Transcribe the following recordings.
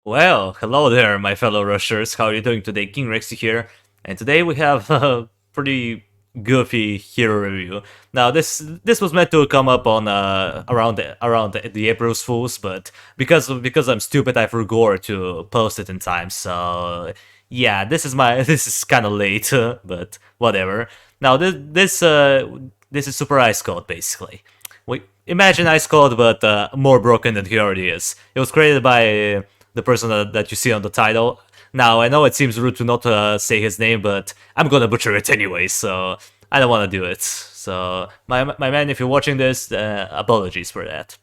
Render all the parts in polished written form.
Well, hello there, my fellow rushers. How are you doing today? King Rexy here, and today we have a pretty goofy hero review. Now, this was meant to come up on around the April's Fools, but because I'm stupid, I forgot to post it in time. So yeah, this is kind of late, but whatever. Now this is Super Eiskalt basically. We imagine Eiskalt, but more broken than he already is. It was created by the person that you see on the title. Now, I know it seems rude to not say his name, but I'm gonna butcher it anyway, so I don't want to do it. So, my man, if you're watching this, apologies for that.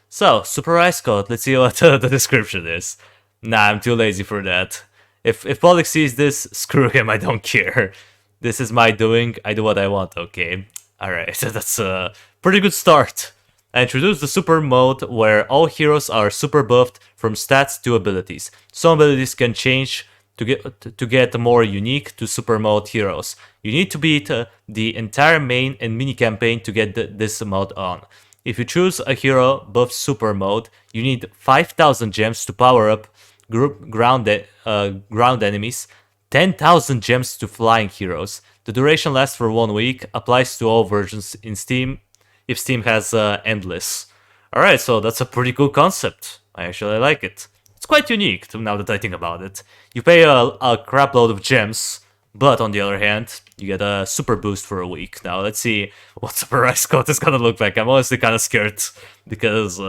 So, Super Ice Code, let's see what the description is. Nah, I'm too lazy for that. If Pollock sees this, screw him, I don't care. This is my doing, I do what I want, okay? Alright, so that's a pretty good start. I introduced the super mode where all heroes are super buffed from stats to abilities. Some abilities can change to get more unique to super mode heroes. You need to beat the entire main and mini campaign to get this mode on. If you choose a hero buffed super mode, you need 5,000 gems to power up ground enemies, 10,000 gems to flying heroes. The duration lasts for 1 week, applies to all versions in Steam, if Steam has Endless. Alright, so that's a pretty cool concept. I actually like it. It's quite unique, now that I think about it. You pay a crap load of gems, but on the other hand, you get a super boost for a week. Now, let's see what Super Ice Cold is gonna look like. I'm honestly kind of scared, because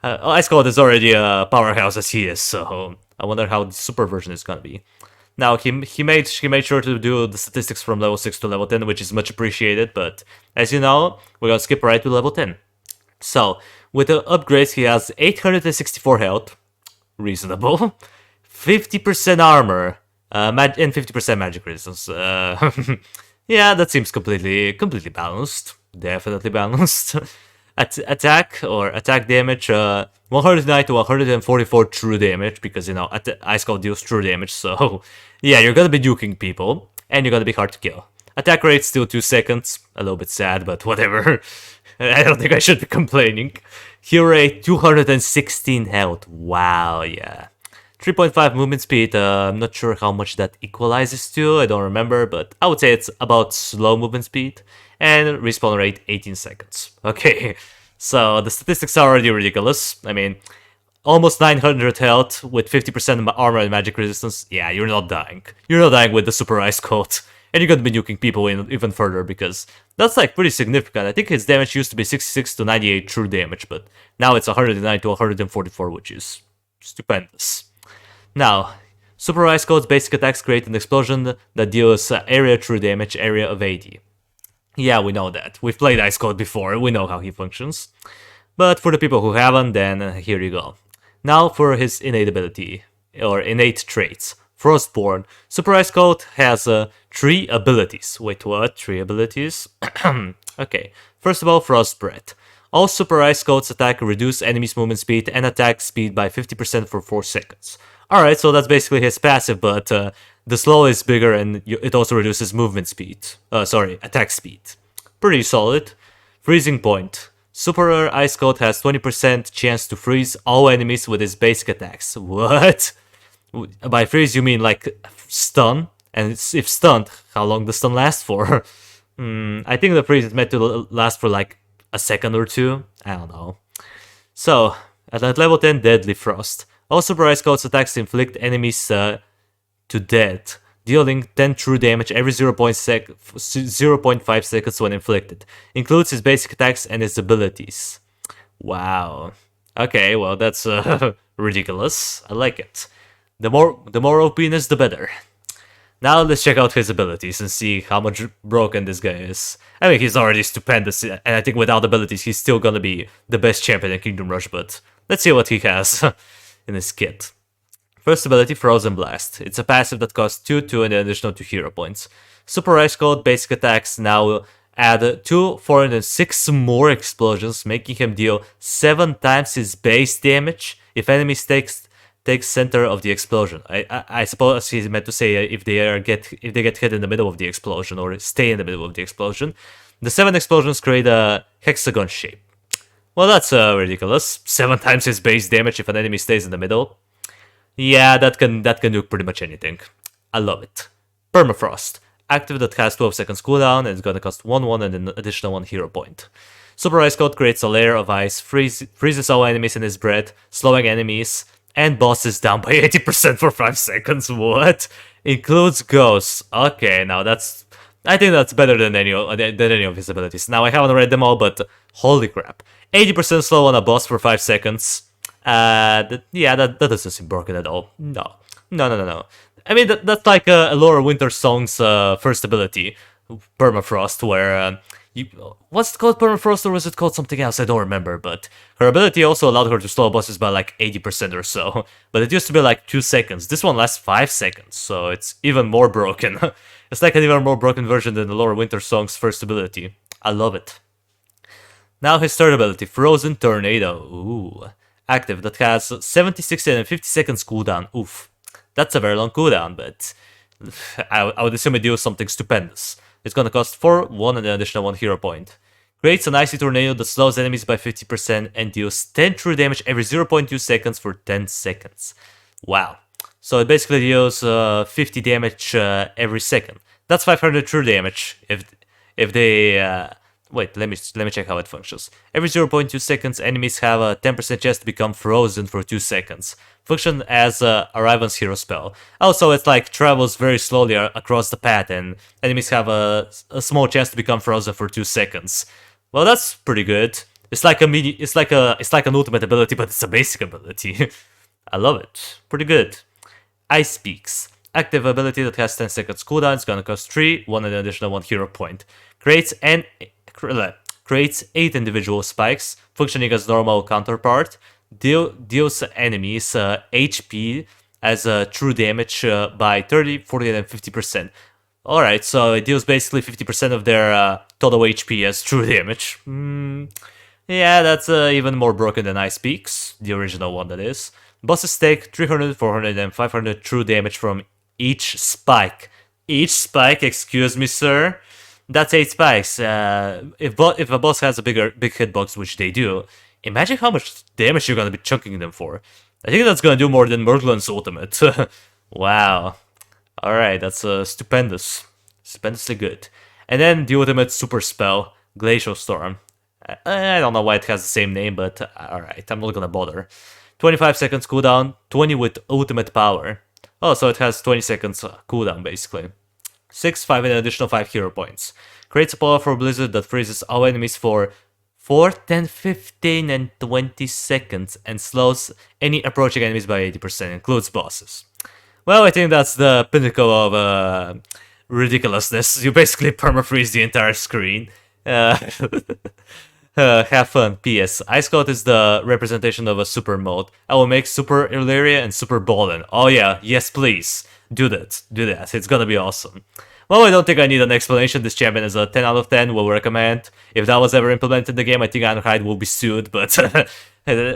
Ice Cold is already a powerhouse as he is, so I wonder how the super version is gonna be. Now, he made sure to do the statistics from level 6 to level 10, which is much appreciated, but as you know, we're gonna skip right to level 10. So, with the upgrades, he has 864 health, reasonable, 50% armor, and 50% magic resistance. Yeah, that seems completely balanced. Definitely balanced. Attack damage, 109 to 144 true damage, because, you know, Ice Cold deals true damage, so yeah, you're gonna be nuking people, and you're gonna be hard to kill. Attack rate still 2 seconds, a little bit sad, but whatever. I don't think I should be complaining. Heal rate, 216 health, wow, yeah. 3.5 movement speed, I'm not sure how much that equalizes to, I don't remember, but I would say it's about slow movement speed. And respawn rate, 18 seconds. Okay, so the statistics are already ridiculous. I mean, almost 900 health with 50% armor and magic resistance. Yeah, you're not dying. You're not dying with the Super Ice Coat. And you're gonna be nuking people even further, because that's like pretty significant. I think his damage used to be 66 to 98 true damage, but now it's 109 to 144, which is stupendous. Now, Super Ice Coat's basic attacks create an explosion that deals area true damage, area of 80. Yeah, we know that. We've played Ice Cold before, we know how he functions. But for the people who haven't, then here you go. Now for his innate ability, or innate traits. Frostborn. Super Ice Cold has 3 abilities. Wait, what? 3 abilities? Okay, first of all, Frost Breath. All Super Ice Cold's attack reduce enemies' movement speed and attack speed by 50% for 4 seconds. Alright, so that's basically his passive, but the slow is bigger and it also reduces movement speed. Attack speed. Pretty solid. Freezing Point. Super Ice Cold has 20% chance to freeze all enemies with his basic attacks. What? By freeze you mean like stun? And if stunned, how long does stun last for? I think the freeze is meant to last for like a second or two. I don't know. So, at level 10, Deadly Frost. All Super Ice Cold's attacks inflict enemies to death, dealing 10 true damage every 0.5 seconds when inflicted. Includes his basic attacks and his abilities. Wow. Okay, well that's ridiculous. I like it. The more OP-ness, the better. Now let's check out his abilities and see how much broken this guy is. I mean, he's already stupendous, and I think without abilities he's still gonna be the best champion in Kingdom Rush, but let's see what he has in his kit. First ability, Frozen Blast. It's a passive that costs 2 and an additional 2 hero points. Super Ice Cold basic attacks now add 2, 4, and 6 more explosions, making him deal 7 times his base damage if enemies takes center of the explosion. I suppose he's meant to say if they get hit in the middle of the explosion or stay in the middle of the explosion. The 7 explosions create a hexagon shape. Well, that's ridiculous. 7 times his base damage if an enemy stays in the middle. Yeah, that can do pretty much anything. I love it. Permafrost. Active that has 12 seconds cooldown and it's gonna cost 1/1 and an additional 1 hero point. Super Eiskalt creates a layer of ice, freezes all enemies in his breath, slowing enemies and bosses down by 80% for 5 seconds. What? Includes ghosts. Okay, now that's... I think that's better than any of his abilities. Now, I haven't read them all, but holy crap. 80% slow on a boss for 5 seconds. That doesn't seem broken at all. No. I mean, that's like Allura Winter Song's first ability, Permafrost, where... what's it called, Permafrost, or was it called something else? I don't remember, but her ability also allowed her to slow bosses by like 80% or so. But it used to be like 2 seconds. This one lasts 5 seconds, so it's even more broken. It's like an even more broken version than Allura Winter Song's first ability. I love it. Now his third ability, Frozen Tornado. Ooh. Active, that has 70, 60, and 50 seconds cooldown. Oof. That's a very long cooldown, but I would assume it deals something stupendous. It's gonna cost 4/1 and an additional 1 hero point. Creates an icy tornado that slows enemies by 50% and deals 10 true damage every 0.2 seconds for 10 seconds. Wow. So it basically deals 50 damage every second. That's 500 true damage if they... Wait, let me check how it functions. Every 0.2 seconds, enemies have a 10% chance to become frozen for 2 seconds. Function as a Riven's hero spell. Also, it like travels very slowly across the path, and enemies have a small chance to become frozen for 2 seconds. Well, that's pretty good. It's like an ultimate ability, but it's a basic ability. I love it. Pretty good. Ice Peaks. Active ability that has 10 seconds cooldown. It's gonna cost 3, 1 and an additional 1 hero point. Creates 8 individual spikes, functioning as normal counterpart. Deals enemies HP as true damage by 30, 40, and 50%. Alright, so it deals basically 50% of their total HP as true damage. Yeah, that's even more broken than Ice Peaks, the original one that is. Bosses take 300, 400, and 500 true damage from each spike. Each spike, excuse me, sir? That's 8 spikes. If a boss has a big hitbox, which they do, imagine how much damage you're gonna be chunking them for. I think that's gonna do more than Merglin's ultimate. Wow. Alright, that's stupendous. Stupendously good. And then the ultimate super spell, Glacial Storm. I don't know why it has the same name, but alright, I'm not gonna bother. 25 seconds cooldown, 20 with ultimate power. Oh, so it has 20 seconds cooldown, basically. 6, 5, and an additional 5 hero points. Creates a powerful blizzard that freezes all enemies for 4, 10, 15, and 20 seconds and slows any approaching enemies by 80%, includes bosses. Well, I think that's the pinnacle of ridiculousness. You basically permafreeze the entire screen. Have fun. P.S. Eiskalt is the representation of a super mode. I will make Super Alleria and Super Bolin. Oh yeah, yes please. Do that. It's gonna be awesome. Well, I don't think I need an explanation. This champion is a 10 out of 10. Will recommend. If that was ever implemented in the game, I think Einhard will be sued, but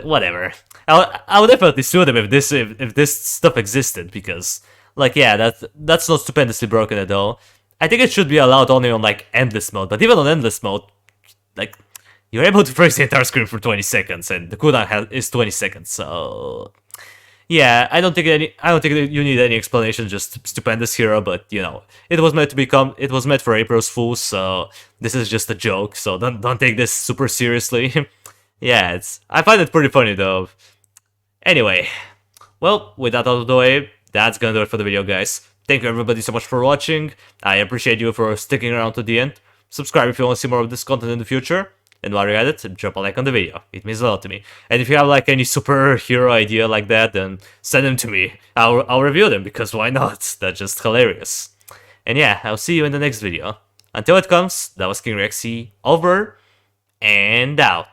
whatever. I would definitely sue them if this stuff existed, because, like, yeah, that's not stupendously broken at all. I think it should be allowed only on, like, endless mode, but even on endless mode, like, you're able to freeze the entire screen for 20 seconds, and the cooldown is 20 seconds, so... Yeah, I don't think you need any explanation, just stupendous hero, but, you know, it was meant for April's Fools, so this is just a joke, so don't take this super seriously. Yeah, I find it pretty funny, though. Anyway, well, with that out of the way, that's gonna do it for the video, guys. Thank you everybody so much for watching. I appreciate you for sticking around to the end. Subscribe if you want to see more of this content in the future. And while you're at it, drop a like on the video. It means a lot to me. And if you have like any superhero idea like that, then send them to me. I'll review them, because why not? That's just hilarious. And yeah, I'll see you in the next video. Until it comes, that was King Rexy, over and out.